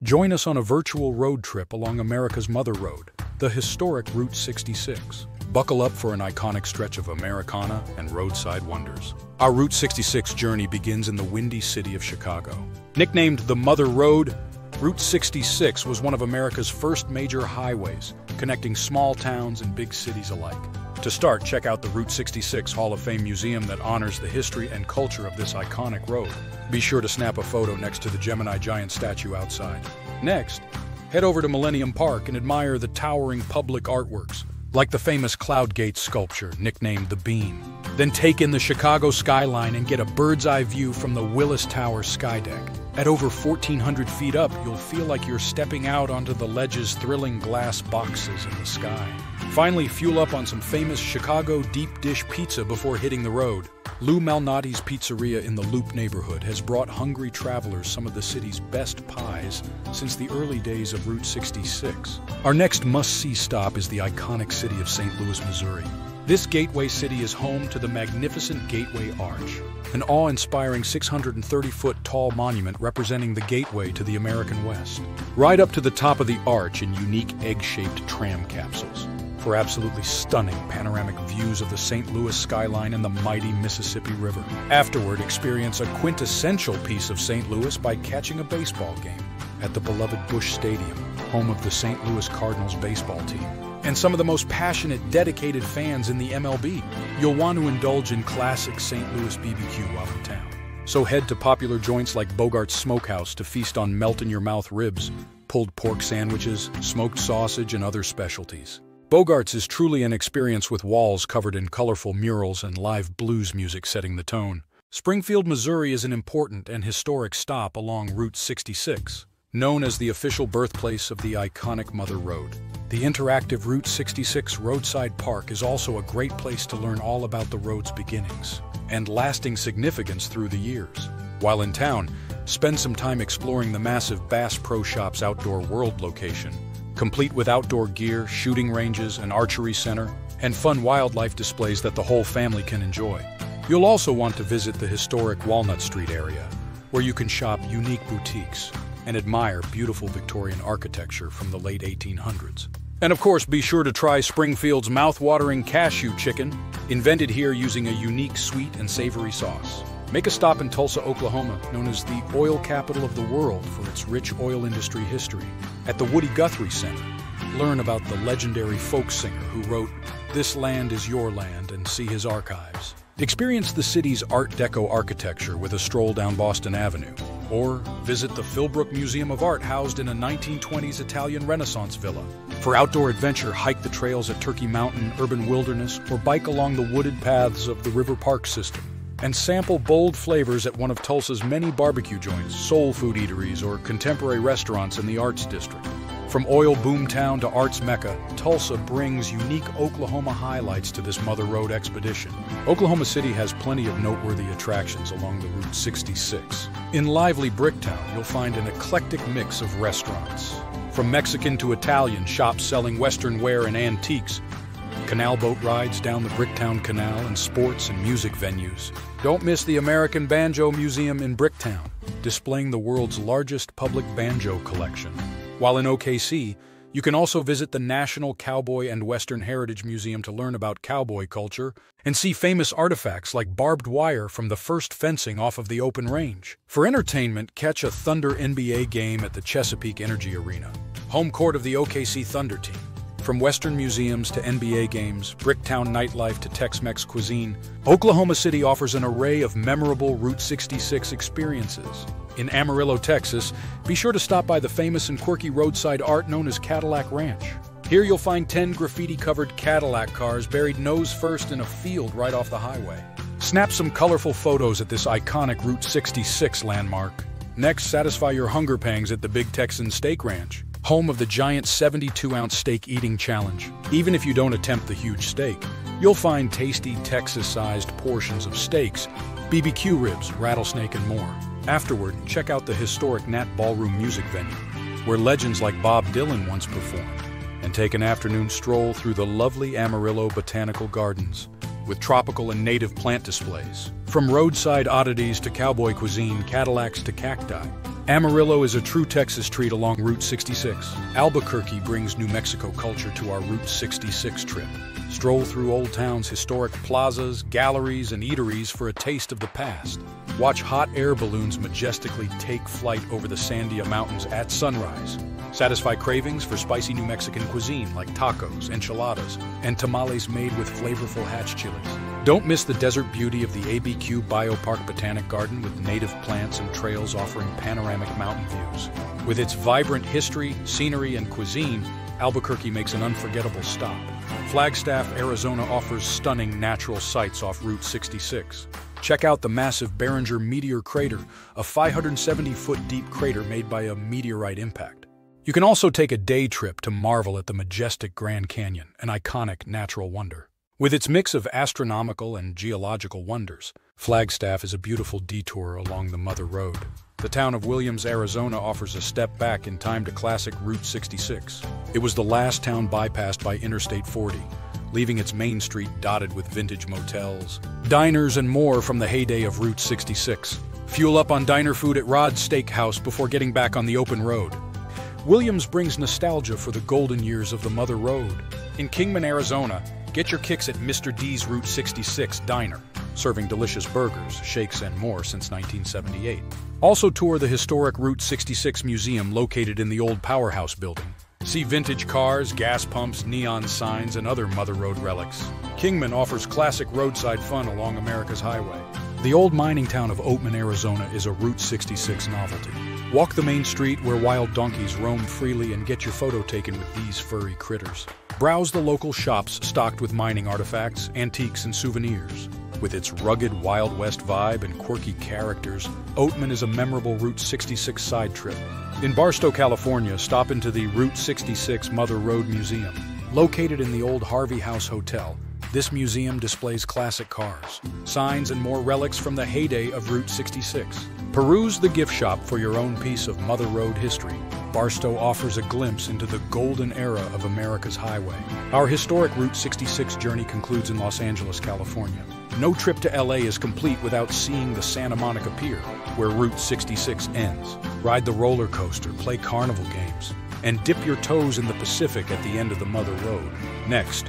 Join us on a virtual road trip along America's Mother Road, the historic Route 66. Buckle up for an iconic stretch of Americana and roadside wonders. Our Route 66 journey begins in the windy city of Chicago. Nicknamed the Mother Road, Route 66 was one of America's first major highways, connecting small towns and big cities alike. To start, check out the Route 66 Hall of Fame Museum that honors the history and culture of this iconic road. Be sure to snap a photo next to the Gemini Giant statue outside. Next, head over to Millennium Park and admire the towering public artworks, like the famous Cloud Gate sculpture, nicknamed the Beam. Then take in the Chicago skyline and get a bird's-eye view from the Willis Tower skydeck. At over 1,400 feet up, you'll feel like you're stepping out onto the ledge's thrilling glass boxes in the sky. Finally, fuel up on some famous Chicago deep dish pizza before hitting the road. Lou Malnati's Pizzeria in the Loop neighborhood has brought hungry travelers some of the city's best pies since the early days of Route 66. Our next must-see stop is the iconic city of St. Louis, Missouri. This gateway city is home to the magnificent Gateway Arch, an awe-inspiring 630-foot tall monument representing the gateway to the American West. Ride up to the top of the arch in unique egg-shaped tram capsules for absolutely stunning panoramic views of the St. Louis skyline and the mighty Mississippi River. Afterward, experience a quintessential piece of St. Louis by catching a baseball game at the beloved Busch Stadium, home of the St. Louis Cardinals baseball team, and some of the most passionate, dedicated fans in the MLB. You'll want to indulge in classic St. Louis BBQ while in town. So head to popular joints like Bogart's Smokehouse to feast on melt-in-your-mouth ribs, pulled pork sandwiches, smoked sausage, and other specialties. Bogart's is truly an experience with walls covered in colorful murals and live blues music setting the tone. Springfield, Missouri is an important and historic stop along Route 66, known as the official birthplace of the iconic Mother Road. The interactive Route 66 roadside park is also a great place to learn all about the road's beginnings and lasting significance through the years. While in town, spend some time exploring the massive Bass Pro Shops Outdoor World location, complete with outdoor gear, shooting ranges, an archery center, and fun wildlife displays that the whole family can enjoy. You'll also want to visit the historic Walnut Street area, where you can shop unique boutiques and admire beautiful Victorian architecture from the late 1800s. And of course, be sure to try Springfield's mouth-watering cashew chicken, invented here using a unique sweet and savory sauce. Make a stop in Tulsa, Oklahoma, known as the oil capital of the world for its rich oil industry history. At the Woody Guthrie Center, learn about the legendary folk singer who wrote "This Land Is Your Land" and see his archives. Experience the city's Art Deco architecture with a stroll down Boston Avenue, or visit the Philbrook Museum of Art housed in a 1920s Italian Renaissance villa. For outdoor adventure, hike the trails at Turkey Mountain Urban Wilderness or bike along the wooded paths of the River Park system. And sample bold flavors at one of Tulsa's many barbecue joints, soul food eateries, or contemporary restaurants in the Arts District. From oil boomtown to arts mecca, Tulsa brings unique Oklahoma highlights to this Mother Road expedition. Oklahoma City has plenty of noteworthy attractions along the Route 66. In lively Bricktown, you'll find an eclectic mix of restaurants. From Mexican to Italian, shops selling Western wear and antiques, canal boat rides down the Bricktown Canal, and sports and music venues. Don't miss the American Banjo Museum in Bricktown, displaying the world's largest public banjo collection. While in OKC, you can also visit the National Cowboy and Western Heritage Museum to learn about cowboy culture and see famous artifacts like barbed wire from the first fencing off of the open range. For entertainment, catch a Thunder NBA game at the Chesapeake Energy Arena, home court of the OKC Thunder team. From Western museums to NBA games, Bricktown nightlife to Tex-Mex cuisine, Oklahoma City offers an array of memorable Route 66 experiences. In Amarillo, Texas, be sure to stop by the famous and quirky roadside art known as Cadillac Ranch. Here you'll find 10 graffiti-covered Cadillac cars buried nose first in a field right off the highway. Snap some colorful photos at this iconic Route 66 landmark. Next, satisfy your hunger pangs at the Big Texan Steak Ranch, home of the giant 72-ounce steak eating challenge. Even if you don't attempt the huge steak, you'll find tasty Texas-sized portions of steaks, BBQ ribs, rattlesnake, and more. Afterward, check out the historic Nat Ballroom music venue, where legends like Bob Dylan once performed, and take an afternoon stroll through the lovely Amarillo Botanical Gardens, with tropical and native plant displays. From roadside oddities to cowboy cuisine, Cadillacs to cacti, Amarillo is a true Texas treat along Route 66. Albuquerque brings New Mexico culture to our Route 66 trip. Stroll through Old Town's historic plazas, galleries, and eateries for a taste of the past. Watch hot air balloons majestically take flight over the Sandia Mountains at sunrise. Satisfy cravings for spicy New Mexican cuisine like tacos, enchiladas, and tamales made with flavorful hatch chilies. Don't miss the desert beauty of the ABQ Biopark Botanic Garden with native plants and trails offering panoramic mountain views. With its vibrant history, scenery, and cuisine, Albuquerque makes an unforgettable stop. Flagstaff, Arizona offers stunning natural sights off Route 66. Check out the massive Barringer Meteor crater, a 570-foot deep crater made by a meteorite impact. You can also take a day trip to marvel at the majestic Grand Canyon, an iconic natural wonder. With its mix of astronomical and geological wonders, Flagstaff is a beautiful detour along the Mother Road. The town of Williams, Arizona offers a step back in time to classic Route 66. It was the last town bypassed by Interstate 40, leaving its main street dotted with vintage motels, diners, and more from the heyday of Route 66. Fuel up on diner food at Rod's Steakhouse before getting back on the open road. Williams brings nostalgia for the golden years of the Mother Road. In Kingman, Arizona, get your kicks at Mr. D's Route 66 Diner, serving delicious burgers, shakes, and more since 1978. Also tour the historic Route 66 Museum located in the old Powerhouse building. See vintage cars, gas pumps, neon signs, and other Mother Road relics. Kingman offers classic roadside fun along America's highway. The old mining town of Oatman, Arizona is a Route 66 novelty. Walk the main street where wild donkeys roam freely and get your photo taken with these furry critters. Browse the local shops stocked with mining artifacts, antiques, and souvenirs. With its rugged Wild West vibe and quirky characters, Oatman is a memorable Route 66 side trip. In Barstow, California, stop into the Route 66 Mother Road Museum. Located in the old Harvey House Hotel, this museum displays classic cars, signs, and more relics from the heyday of Route 66. Peruse the gift shop for your own piece of Mother Road history. Barstow offers a glimpse into the golden era of America's highway. Our historic Route 66 journey concludes in Los Angeles, California. No trip to LA is complete without seeing the Santa Monica Pier, where Route 66 ends. Ride the roller coaster, play carnival games, and dip your toes in the Pacific at the end of the Mother Road. Next,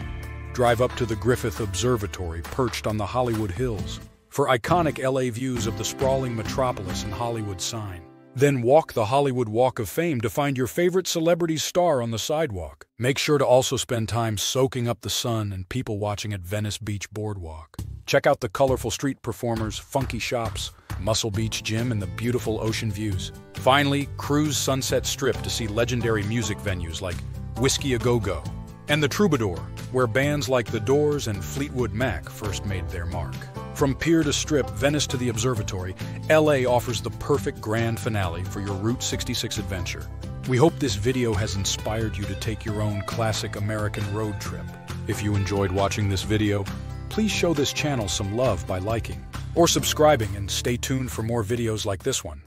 drive up to the Griffith Observatory perched on the Hollywood Hills for iconic LA views of the sprawling metropolis and Hollywood sign. Then walk the Hollywood Walk of Fame to find your favorite celebrity's star on the sidewalk. Make sure to also spend time soaking up the sun and people watching at Venice Beach Boardwalk. Check out the colorful street performers, funky shops, Muscle Beach Gym, and the beautiful ocean views. Finally, cruise Sunset Strip to see legendary music venues like Whiskey A Go-Go and the Troubadour, where bands like The Doors and Fleetwood Mac first made their mark. From pier to strip, Venice to the observatory, LA offers the perfect grand finale for your Route 66 adventure. We hope this video has inspired you to take your own classic American road trip. If you enjoyed watching this video, please show this channel some love by liking or subscribing, and stay tuned for more videos like this one.